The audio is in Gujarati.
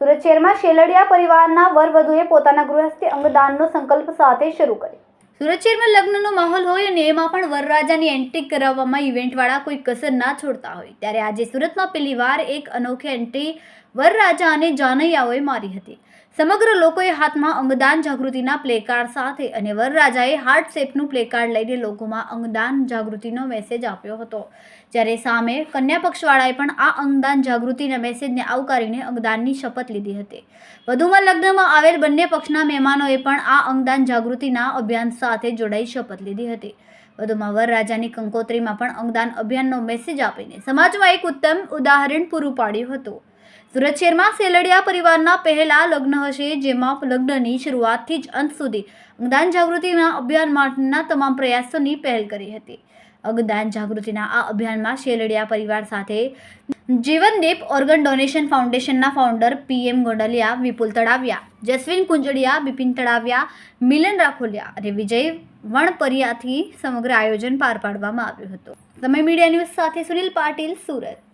સુરત શહેરમાં શેલડિયા પરિવારના વરવધુએ પોતાના ગૃહસ્થી અંગદાનનો સંકલ્પ સાથે શરૂ કર્યો। સુરત શહેરમાં લગ્નનો માહોલ હોય અને એમાં પણ વરરાજાની એન્ટ્રી કરાવવામાં ઇવેન્ટવાળા કોઈ કસર ના છોડતા હોય, ત્યારે આજે સુરતમાં પહેલીવાર એક અનોખી એન્ટ્રી વરરાજા અને જાનૈયાઓએ મારી હતી। સમગ્ર લોકોએ હાથમાં અંગદાન જાગૃતિના પ્લેકાર્ડ સાથે અને વરરાજાએ હાર્ટ શેપનું પ્લેકાર્ડ લઈને લોકોમાં અંગદાન જાગૃતિનો મેસેજ આપ્યો હતો, જ્યારે સામે કન્યા પક્ષવાળાએ પણ આ અંગદાન જાગૃતિના મેસેજને આવકારીને અંગદાનની શપથ લીધી હતી। વધુમાં લગ્નમાં આવેલ બંને પક્ષના મહેમાનોએ પણ આ અંગદાન જાગૃતિના અભિયાન સાથે જોડાઈ શપથ લીધી હતી। વધુમાં વરરાજાની કંકોત્રીમાં પણ અંગદાન અભિયાનનો મેસેજ આપીને સમાજમાં એક ઉત્તમ ઉદાહરણ પૂરું પાડ્યું હતું। સુરત શહેરમાં શેલડિયા પરિવારના પહેલા લગ્ન હશે, જેમાં લગ્નની શરૂઆતથી જ અંત સુધી અંગદાન જાગૃતિના અભિયાન માટેના તમામ પ્રયાસોની પહેલ કરી હતી। અંગદાન જાગૃતિના આ અભિયાનમાં શેલડિયા પરિવાર સાથે જીવનદીપ ઓર્ગન ડોનેશન ફાઉન્ડેશનના ફાઉન્ડર PM ગોંડલિયા, વિપુલ તળાવિયા, જસ્વીન કુંજડિયા, બિપિન તળાવિયા, મિલન રાખોલિયા અને વિજય વણપરિયાથી સમગ્ર આયોજન પાર પાડવામાં આવ્યું હતું। સમય મીડિયા ન્યૂઝ સાથે સુનિલ પાટીલ, સુરત।